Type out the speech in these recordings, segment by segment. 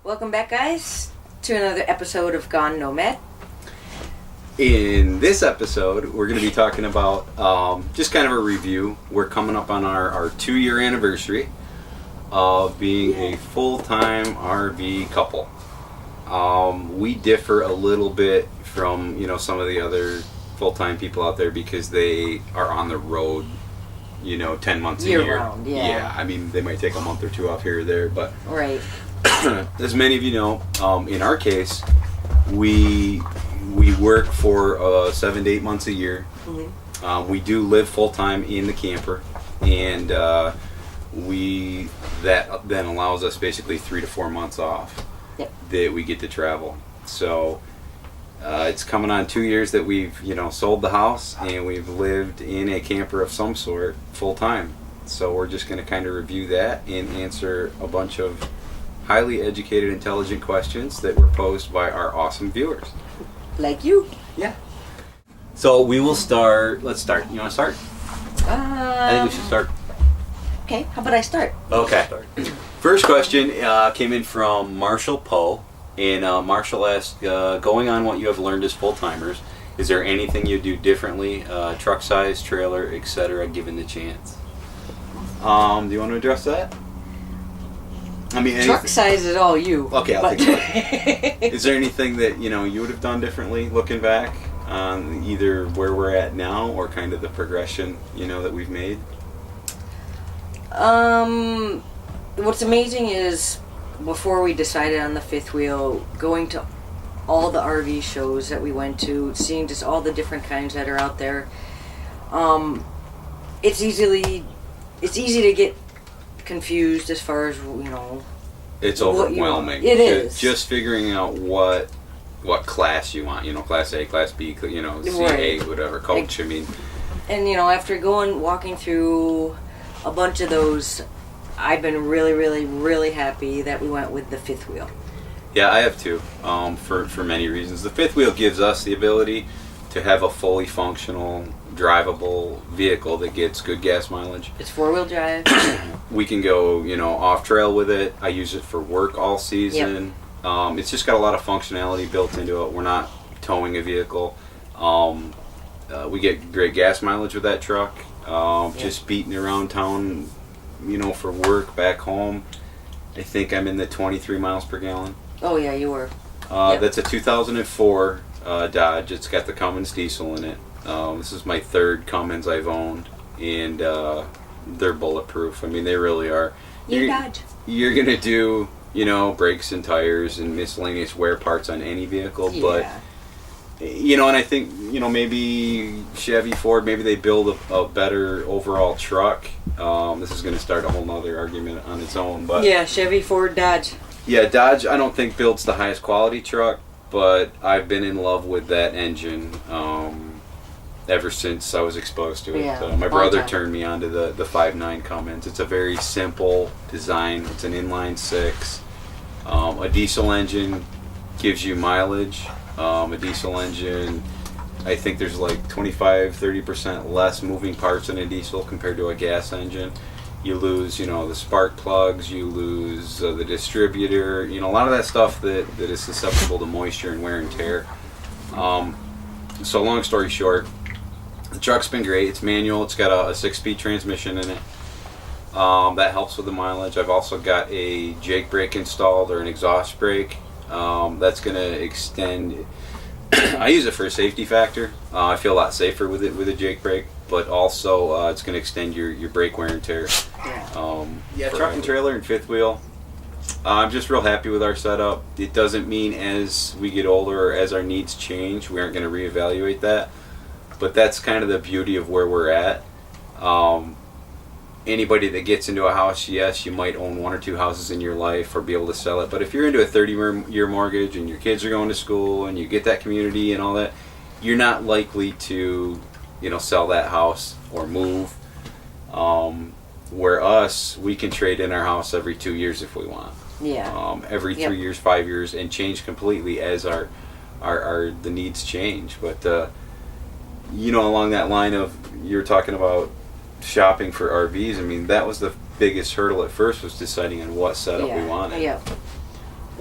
Welcome back, guys, to another episode of GoneNoMad. In this episode, we're going to be talking about just kind of a review. We're coming up on our 2-year anniversary of being a full-time RV couple. We differ a little bit from some of the other full-time people out there because they are on the road 10 months a year. Year round, yeah. I mean, they might take a month or two off here or there, but Right. as many of you know, in our case, we work for 7 to 8 months a year. Mm-hmm. We do live full-time in the camper, and that then allows us basically 3 to 4 months off. Yep. That we get to travel. So it's coming on 2 years that we've sold the house and we've lived in a camper of some sort full-time. So we're just going to kind of review that and answer a bunch of highly educated, intelligent questions that were posed by our awesome viewers. Like you. Yeah. So we will start. Let's start. You want to start? I think we should start. Okay, how about I start? Okay. First question came in from Marshall Poe. And Marshall asked, going on what you have learned as full-timers, is there anything you do differently, truck size, trailer, etc., given the chance? Do you want to address that? I mean, Truck size is all you. Okay, I'll take that. Is there anything that you would have done differently looking back on either where we're at now or kind of the progression that we've made? What's amazing is before we decided on the fifth wheel, going to all the RV shows that we went to, seeing just all the different kinds that are out there, it's easy to get confused as far as It's overwhelming. It is just figuring out what class you want. Class A, Class B, CA, right. whatever, coach. I mean, and after walking through a bunch of those, I've been really, really, really happy that we went with the fifth wheel. Yeah, I have too. For many reasons, the fifth wheel gives us the ability to have a fully functional, drivable vehicle that gets good gas mileage. It's 4-wheel drive. We can go, off trail with it. I use it for work all season. Yep. It's just got a lot of functionality built into it. We're not towing a vehicle. We get great gas mileage with that truck. Yep. Just beating around town, for work back home. I think I'm in the 23 miles per gallon. Oh yeah, you were. Yep. That's a 2004 Dodge. It's got the Cummins diesel in it. This is my third Cummins I've owned, and they're bulletproof. I mean, they really are. You're gonna do, brakes and tires and miscellaneous wear parts on any vehicle, but and I think maybe Chevy, Ford, maybe they build a better overall truck. This is going to start a whole nother argument on its own, but yeah, Chevy, Ford, Dodge. Yeah, Dodge I don't think builds the highest quality truck, but I've been in love with that engine ever since I was exposed to it. Yeah, My brother turned me on to the 5.9 Cummins. It's a very simple design. It's an inline 6. A diesel engine gives you mileage. A diesel engine, I think there's like 25-30% less moving parts in a diesel compared to a gas engine. You lose, the spark plugs, you lose the distributor, a lot of that stuff that is susceptible to moisture and wear and tear. So long story short, the truck's been great. It's manual. It's got a 6-speed transmission in it. That helps with the mileage. I've also got a Jake brake installed, or an exhaust brake. That's going to extend. I use it for a safety factor. I feel a lot safer with it with a Jake brake, but also it's going to extend your brake wear and tear. Truck and trailer and fifth wheel. I'm just real happy with our setup. It doesn't mean as we get older or as our needs change, we aren't going to reevaluate that. But that's kind of the beauty of where we're at. Anybody that gets into a house, yes, you might own 1 or 2 houses in your life or be able to sell it. But if you're into a 30-year mortgage and your kids are going to school and you get that community and all that, you're not likely to, sell that house or move. Where us, we can trade in our house every 2 years if we want. Yeah. Every 3 years, 5 years, and change completely as our the needs change. But along that line of you're talking about shopping for RVs, I mean, that was the biggest hurdle at first, was deciding on what setup we wanted. Yeah.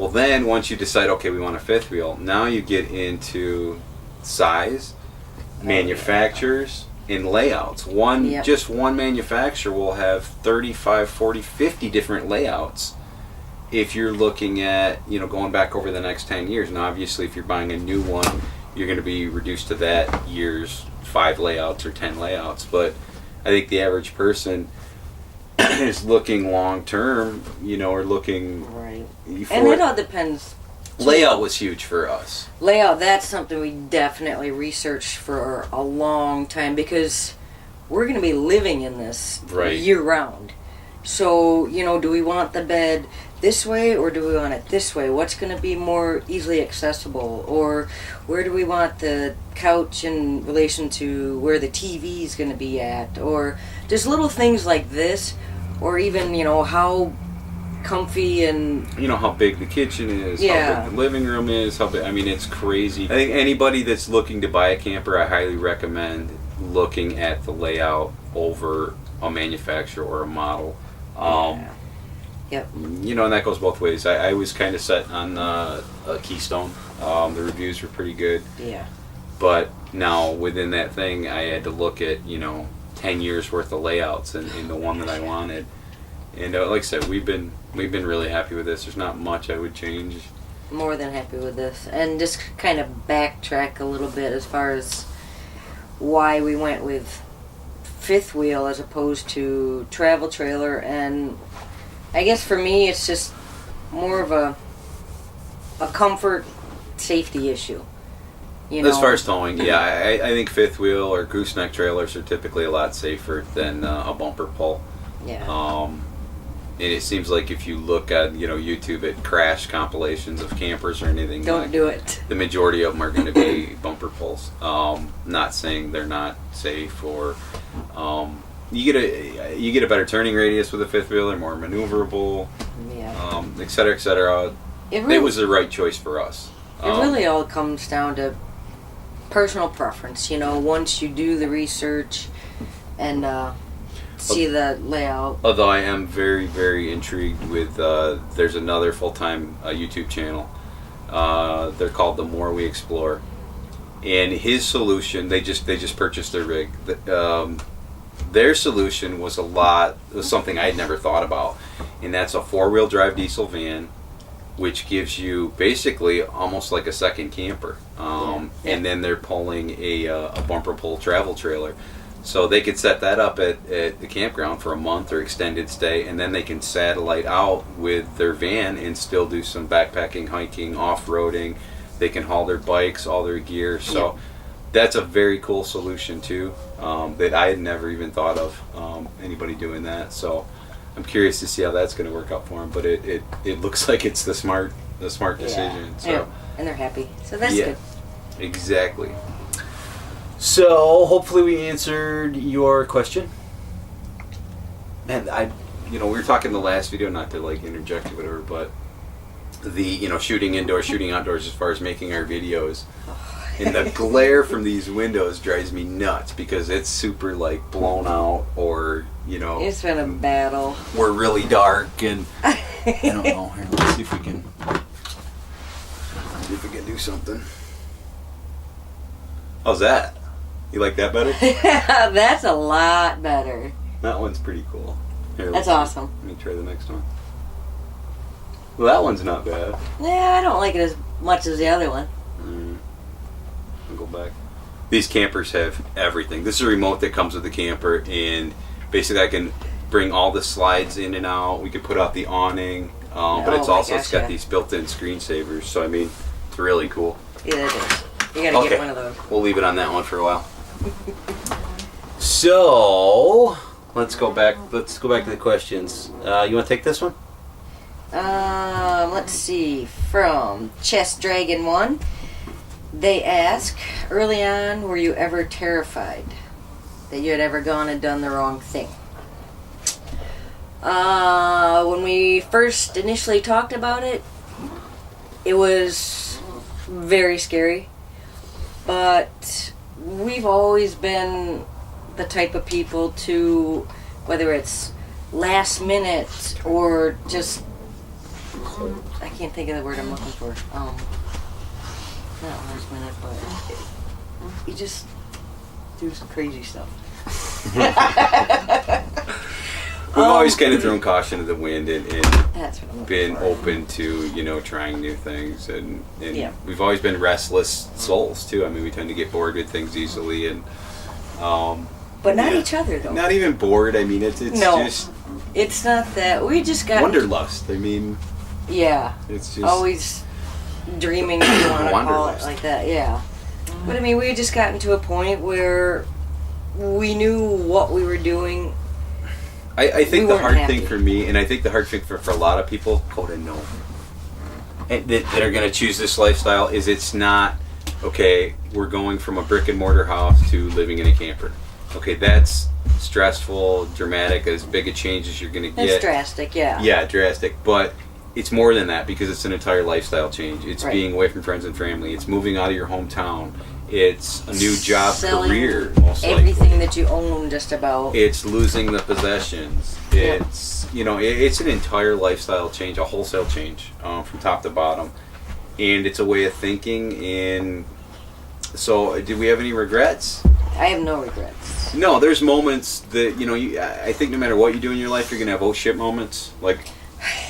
Well, then once you decide, okay, we want a fifth wheel, now you get into size, manufacturers, and layouts. Just one manufacturer will have 35, 40, 50 different layouts. If you're looking at, going back over the next 10 years, and obviously if you're buying a new one, you're going to be reduced to that year's 5 layouts or 10 layouts. But I think the average person is looking long term, or looking right. For and it all depends. Layout was huge for us. Layout, that's something we definitely researched for a long time because we're going to be living in this year round. So, do we want the bed this way or do we want it this way? What's going to be more easily accessible? Or where do we want the couch in relation to where the TV is going to be at? Or just little things like this, or even, how comfy and how big the kitchen is, how big the living room is, how big, it's crazy. I think anybody that's looking to buy a camper, I highly recommend looking at the layout over a manufacturer or a model. Yep. And that goes both ways. I was kind of set on a Keystone. The reviews were pretty good. Yeah. But now within that thing, I had to look at 10 years worth of layouts and the one that I wanted. And like I said, we've been really happy with this. There's not much I would change. More than happy with this. And just kind of backtrack a little bit as far as why we went with fifth wheel as opposed to travel trailer. And I guess for me it's just more of a comfort safety issue. As far as towing, I think fifth wheel or gooseneck trailers are typically a lot safer than a bumper pull. Yeah. And it seems like if you look at YouTube at crash compilations of campers or anything, don't do it. The majority of them are going to be bumper pulls. Not saying they're not safe, or you get a better turning radius with a fifth wheel. They're more maneuverable, et cetera, et cetera. It was the right choice for us. It really all comes down to personal preference. Once you do the research and see the layout. Although I am very, very intrigued with, there's another full-time YouTube channel. They're called The More We Explore, and his solution, they just purchased their rig. Their solution was something I had never thought about, and that's a 4-wheel drive diesel van, which gives you basically almost like a second camper. And then they're pulling a bumper pull travel trailer. So they could set that up at the campground for a month or extended stay, and then they can satellite out with their van and still do some backpacking, hiking, off-roading. They can haul their bikes, all their gear. So that's a very cool solution too, that I had never even thought of anybody doing that. So I'm curious to see how that's going to work out for them. But it looks like it's the smart decision. So. And they're happy. So that's good. Exactly. So hopefully we answered your question. And we were talking the last video, not to interject or whatever, but the shooting indoors, shooting outdoors as far as making our videos. And the glare from these windows drives me nuts because it's super blown out, or it's been a battle. We're really dark, and I don't know. Here, let's see if we can do something. How's that? You like that better? That's a lot better. That one's pretty cool. Here, that's awesome. Let me try the next one. Well, that one's not bad. Yeah, I don't like it as much as the other one. I'll go back. These campers have everything. This is a remote that comes with the camper, and basically I can bring all the slides in and out. We can put out the awning, but it's got these built-in screensavers. So it's really cool. Yeah, it is. You gotta get one of those. We'll leave it on that one for a while. So let's go back to the questions. You want to take this one? Let's see. From Chess Dragon 1, they ask, early on, were you ever terrified that you had ever gone and done the wrong thing? When we first initially talked about it, it was very scary. But we've always been the type of people to, whether it's last minute or just I can't think of the word I'm looking for. Not last minute, but you just do some crazy stuff. We've always kind of thrown caution to the wind and That's what I'm been for. open to, you know, trying new things. And Yeah. we've always been restless souls, too. I mean, we tend to get bored with things easily. And But not yeah. each other, though. Not even bored. I mean, it's No. just It's not that. We just got... wanderlust. I mean, Yeah. it's just... Always dreaming, if you want to call it Wanderlust. like that, yeah. But I mean, we had just gotten to a point where we knew what we were doing. I think We the weren't hard happy. thing for me, and I think the hard thing for a lot of people, and that are going to choose this lifestyle, is it's not, okay, we're going from a brick and mortar house to living in a camper. Okay, that's stressful, dramatic, as big a change as you're going to get. It's drastic, yeah. Yeah, drastic. But it's more than that because it's an entire lifestyle change. It's Right. being away from friends and family. It's moving out of your hometown. It's a new job, Selling career, most likely. everything that you own, just about. It's losing the possessions. It's, you know, it's an entire lifestyle change, a wholesale change from top to bottom. And it's a way of thinking. And so, did we have any regrets? I have no regrets. No, there's moments that, you know, I think no matter what you do in your life, you're going to have oh shit moments. Like,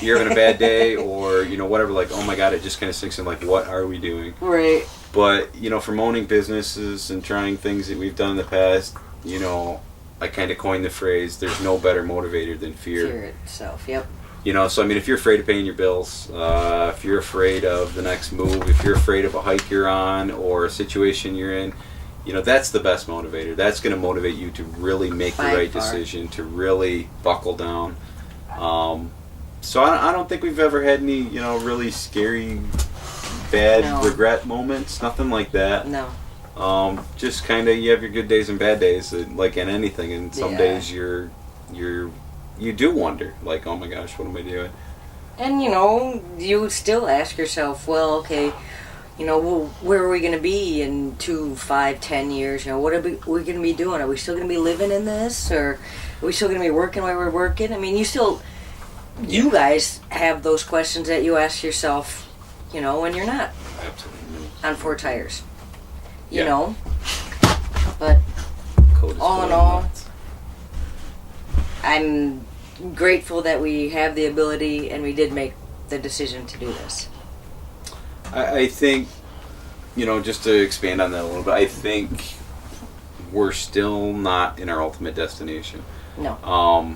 you're having a bad day or, you know, whatever. Like, oh my God, it just kind of sinks in, like, what are we doing? Right. But, you know, from owning businesses and trying things that we've done in the past, you know, I kind of coined the phrase, there's no better motivator than fear. Fear itself, yep. You know, so I mean, if you're afraid of paying your bills, if you're afraid of the next move, if you're afraid of a hike you're on or a situation you're in, you know, that's the best motivator. That's going to motivate you to really make the By right far. decision, to really buckle down. So I don't think we've ever had any, you know, really scary, bad No. regret moments. Nothing like that. No. Just kind of, you have your good days and bad days, like in anything. And some Yeah. days you do wonder, like, oh my gosh, what am I doing? And, you know, you still ask yourself, well, okay, you know, well, where are we going to be in 2, 5, 10 years? You know, what are we going to be doing? Are we still going to be living in this? Or are we still going to be working while we're working? I mean, you guys have those questions that you ask yourself, you know, when you're not Absolutely. on 4 tires. You Yeah. know? But Cold as all in cold all, nuts. I'm grateful that we have the ability and we did make the decision to do this. I think, you know, just to expand on that a little bit, I think we're still not in our ultimate destination. No.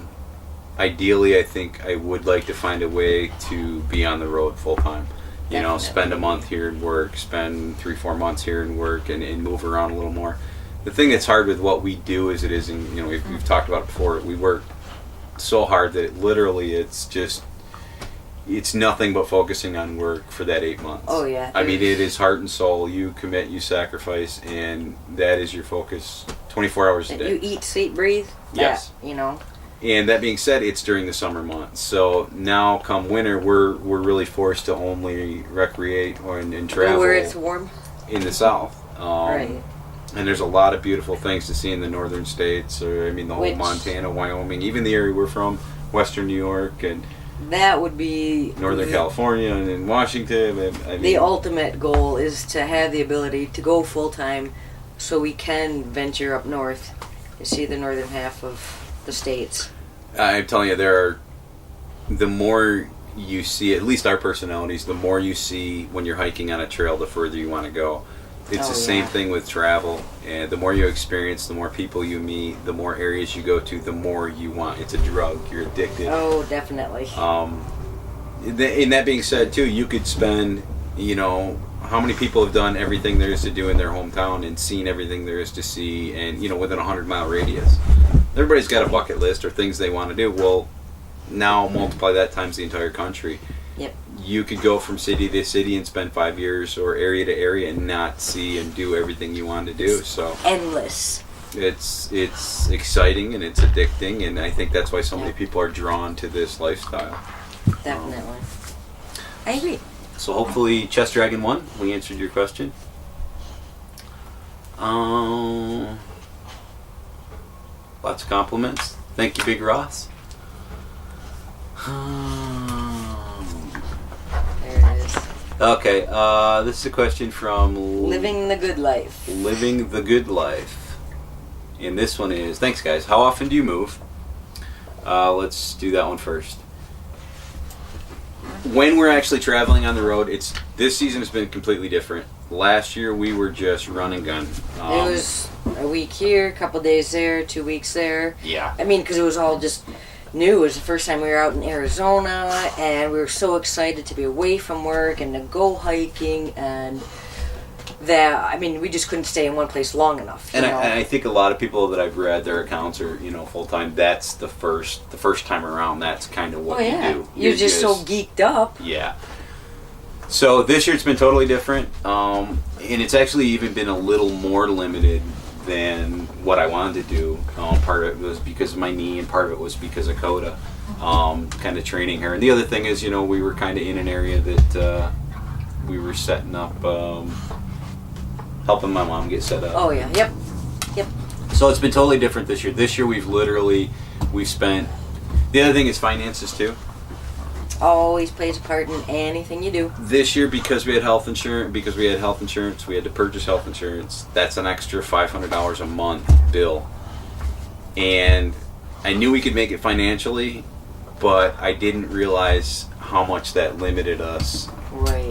Ideally, I think I would like to find a way to be on the road full time. You know, Definitely. spend a month here and work, spend 3-4 months here and work, and move around a little more. The thing that's hard with what we do is it isn't, you know, we've talked about it before, we work so hard that literally it's nothing but focusing on work for that 8 months. Oh, yeah. I mean, it is heart and soul. You commit, you sacrifice, and that is your focus 24 hours a day. You eat, sleep, breathe. Yes. That, you know. And that being said, it's during the summer months. So now, come winter, we're really forced to only recreate and travel Where it's warm. in the south. Right. And there's a lot of beautiful things to see in the northern states, or I mean, the whole Which- Montana, Wyoming, even the area we're from, Western New York, and That would be Northern California, and in Washington. And, I mean, the ultimate goal is to have the ability to go full time so we can venture up north to see the northern half of the states. I'm telling you, the more you see, at least our personalities, the more you see when you're hiking on a trail, the further you want to go. It's Oh, the same yeah. thing with travel, and the more you experience, the more people you meet, the more areas you go to, the more you want. It's a drug. You're addicted. Oh, definitely. And that being said, too, you could spend, you know, how many people have done everything there is to do in their hometown and seen everything there is to see, and, you know, within a 100-mile radius. Everybody's got a bucket list or things they want to do. Well, now multiply that times the entire country. Yep. You could go from city to city and spend 5 years, or area to area, and not see and do everything you want to do. So Endless. it's exciting and it's addicting, and I think that's why so many people are drawn to this lifestyle. Definitely. I agree. So hopefully, Chess Dragon 1, we answered your question. Lots of compliments. Thank you, Big Ross. Okay, this is a question from Living the Good Life. Living the Good Life. And this one is, thanks guys, how often do you move? Let's do that one first. When we're actually traveling on the road, this season has been completely different. Last year we were just run and gun. It was a week here, a couple days there, 2 weeks there. Yeah. I mean, because it was all just new. It was the first time we were out in Arizona, and we were so excited to be away from work and to go hiking, and that, I mean, we just couldn't stay in one place long enough. And I think a lot of people that I've read their accounts are, full time. That's the first time around. That's kind of what you do. You're just so geeked up. Yeah. So this year it's been totally different, and it's actually even been a little more limited than what I wanted to do. Part of it was because of my knee, and part of it was because of Coda, kind of training her. And the other thing is, we were kind of in an area that we were setting up, helping my mom get set up. Oh yeah, yep. So it's been totally different this year. This year we've spent. The other thing is finances too. Always plays a part in anything you do. This year, because we had health insurance, we had to purchase health insurance. That's an extra $500 a month bill. And I knew we could make it financially, but I didn't realize how much that limited us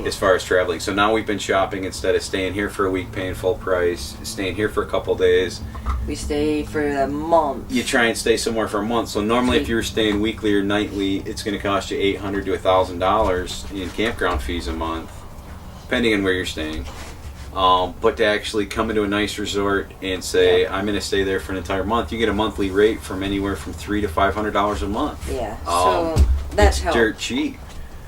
as far as traveling. So now we've been shopping instead of staying here for a week, paying full price, staying here for a couple days. We stay for a month. You try and stay somewhere for a month. So normally if you were staying weekly or nightly, it's going to cost you $800 to $1,000 in campground fees a month, depending on where you're staying. But to actually come into a nice resort and say, I'm going to stay there for an entire month, you get a monthly rate from anywhere from $300 to $500 a month. Yeah, so that's it's dirt cheap.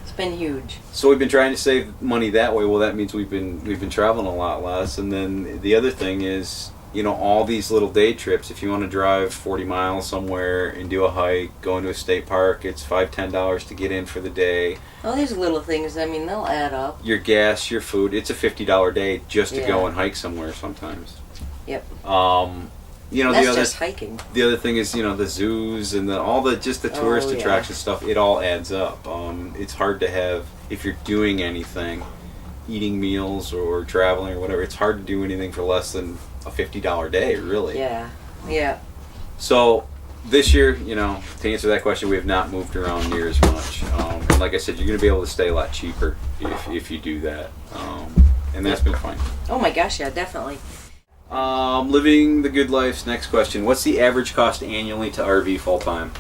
It's been huge. So we've been trying to save money that way. Well, that means we've been traveling a lot less. And then the other thing is, all these little day trips. If you want to drive 40 miles somewhere and do a hike, go into a state park, it's $5, $10 to get in for the day. All these little things, I mean, they'll add up. Your gas, your food, it's a $50 day just to go and hike somewhere sometimes. Yep. That's just hiking. The other thing is, the zoos and the tourist attraction stuff, it all adds up. It's hard to have, if you're doing anything, eating meals or traveling or whatever, it's hard to do anything for less than a $50 day, really. Yeah. So this year, to answer that question, we have not moved around near as much. And like I said, you're going to be able to stay a lot cheaper if you do that. And that's been fine. Oh my gosh, yeah, definitely. Living the Good Life's next question. What's the average cost annually to RV full time?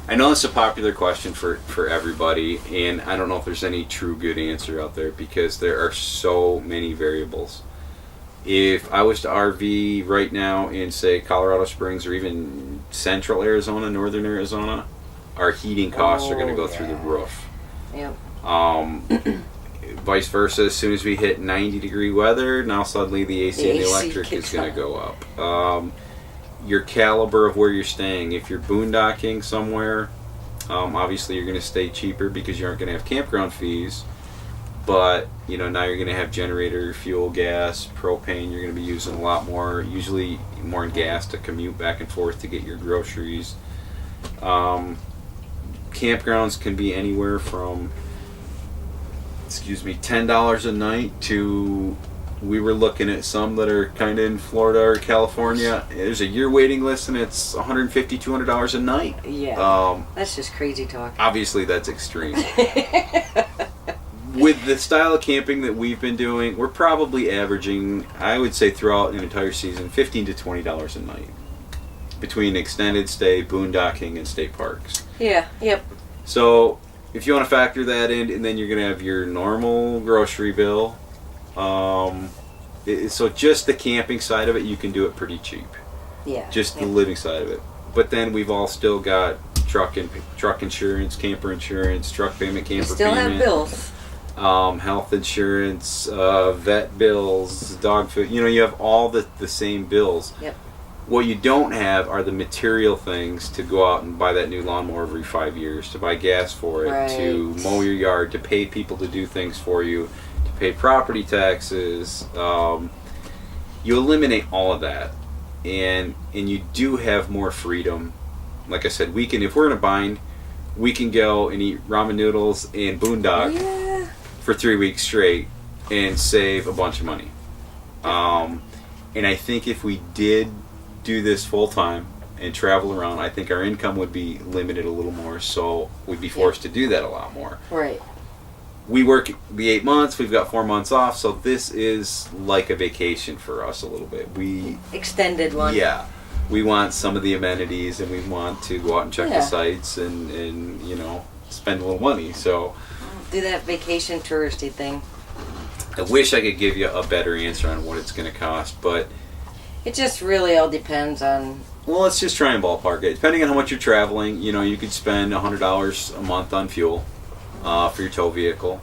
I know it's a popular question for everybody, and I don't know if there's any true good answer out there because there are so many variables. If I was to RV right now in, say, Colorado Springs or even central Arizona, northern Arizona, our heating costs are going to go through the roof. Yep. Vice versa, as soon as we hit 90-degree weather, now suddenly the AC and the electric is going to go up. Your caliber of where you're staying. If you're boondocking somewhere, obviously you're going to stay cheaper because you aren't going to have campground fees. But, now you're going to have generator, fuel, gas, propane. You're going to be using a lot more, usually more in gas to commute back and forth to get your groceries. Campgrounds can be anywhere from, $10 a night to, we were looking at some that are kind of in Florida or California. There's a year waiting list and it's $150, $200 a night. Yeah, that's just crazy talk. Obviously that's extreme. With the style of camping that we've been doing, we're probably averaging, I would say throughout an entire season, $15 to $20 a night between extended stay, boondocking, and state parks. Yeah, yep. So if you want to factor that in, and then you're going to have your normal grocery bill. So just the camping side of it, you can do it pretty cheap. Yeah. Just the living side of it. But then we've all still got truck insurance, camper insurance, truck payment, camper still payment. Have bills. Health insurance, vet bills, dog food. You have all the same bills. Yep. What you don't have are the material things to go out and buy that new lawnmower every 5 years, to buy gas for it, to mow your yard, to pay people to do things for you, to pay property taxes. You eliminate all of that, and you do have more freedom. Like I said, if we're in a bind, we can go and eat ramen noodles and boondock. Yeah. for 3 weeks straight and save a bunch of money. And I think if we did do this full time and travel around, I think our income would be limited a little more, so we'd be forced to do that a lot more. Right. We work the 8 months, we've got 4 months off, so this is like a vacation for us a little bit. We extended one. Yeah. We want some of the amenities, and we want to go out and check the sites and you know, spend a little money. So do that vacation touristy thing. I wish I could give you a better answer on what it's going to cost, but it just really all depends on. Well, let's just try and ballpark it. Depending on how much you're traveling, you know, you could spend $100 a month on fuel for your tow vehicle.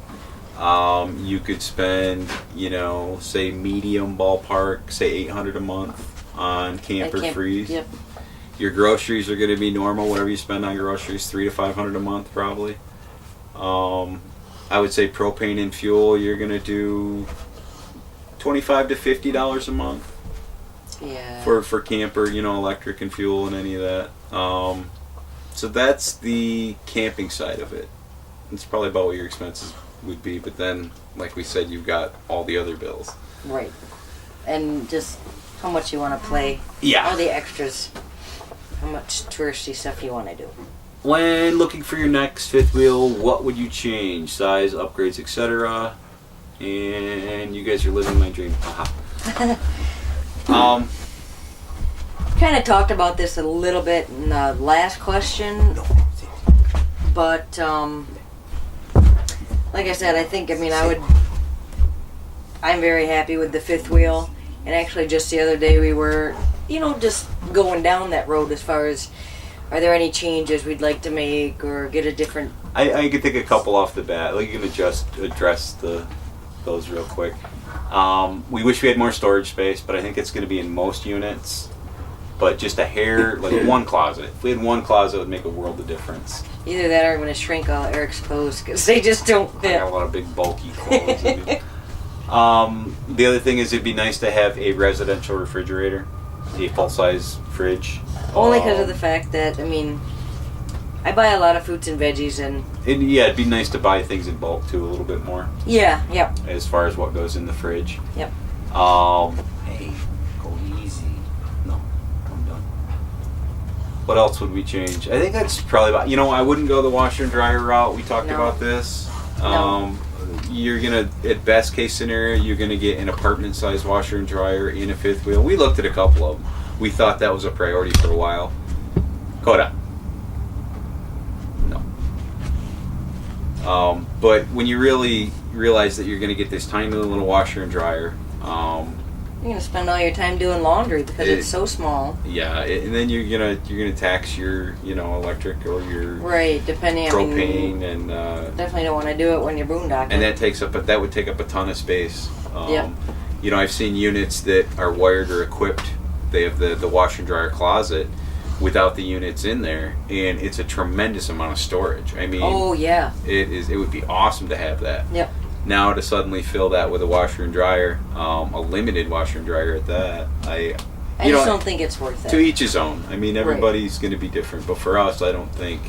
You could spend, you know, say medium ballpark, say $800 a month on camper freeze. Yep. Your groceries are going to be normal. Whatever you spend on groceries, $300 to $500 a month probably. I would say propane and fuel, you're going to do $25 to $50 a month. Yeah. For camper, you know, electric and fuel and any of that. So that's the camping side of it. It's probably about what your expenses would be, but then, like we said, you've got all the other bills. Right. And just how much you want to play. Yeah. All the extras. How much touristy stuff you want to do. When looking for your next fifth wheel, what would you change? Size, upgrades, etc. And you guys are living my dream. Kind of talked about this a little bit in the last question, but like I said, I'm very happy with the fifth wheel. And actually, just the other day we were, you know, just going down that road as far as, are there any changes we'd like to make or get a different... I could think a couple off the bat. Like, you can address those real quick. We wish we had more storage space, but I think it's going to be in most units. But just a hair, like one closet. If we had one closet, it would make a world of difference. Either that or I'm going to shrink all Eric's clothes because they just don't fit. I got a lot of big, bulky clothes. The other thing is it'd be nice to have a residential refrigerator, a full-size fridge. Only because of the fact that, I mean, I buy a lot of fruits and veggies and it'd be nice to buy things in bulk too, a little bit more. Yeah, yep. As far as what goes in the fridge. Yep. Hey, go easy. No, I'm done. What else would we change? I think that's probably about, you know, I wouldn't go the washer and dryer route. We talked about this. You're gonna, at best case scenario, you're gonna get an apartment sized washer and dryer in a fifth wheel. We looked at a couple of them. We thought that was a priority for a while. Coda. No. But when you really realize that you're going to get this tiny little washer and dryer, you're going to spend all your time doing laundry because it's so small. Yeah, and then you're gonna tax your, you know, electric or your depending propane, and definitely don't want to do it when you're boondocking. And that would take up a ton of space. Yep. You know, I've seen units that are wired or equipped. They have the washer and dryer closet without the units in there, and it's a tremendous amount of storage. I mean, oh yeah, it would be awesome to have that. Yep. Now to suddenly fill that with a washer and dryer, a limited washer and dryer at that, I just don't think it's worth it. To each his own. I mean, everybody's going to be different, but for us, I don't think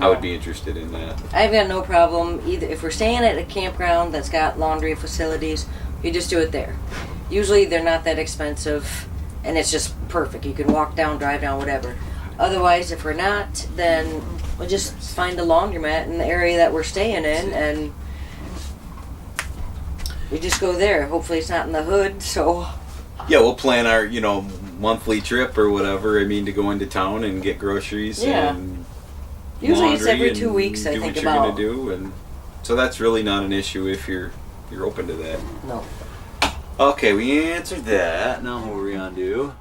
I would be interested in that. I've got no problem either. If we're staying at a campground that's got laundry facilities, you just do it there. Usually they're not that expensive, and it's just perfect. You can walk down, drive down, whatever. Otherwise, if we're not, then we'll just find a laundromat in the area that we're staying in, and we just go there. Hopefully it's not in the hood, so... Yeah, we'll plan our, you know, monthly trip or whatever, I mean, to go into town and get groceries and usually it's every 2 weeks, I think, about... do what you're going to do, and so that's really not an issue if you're open to that. No. Okay, we answered that. Now what are we on to?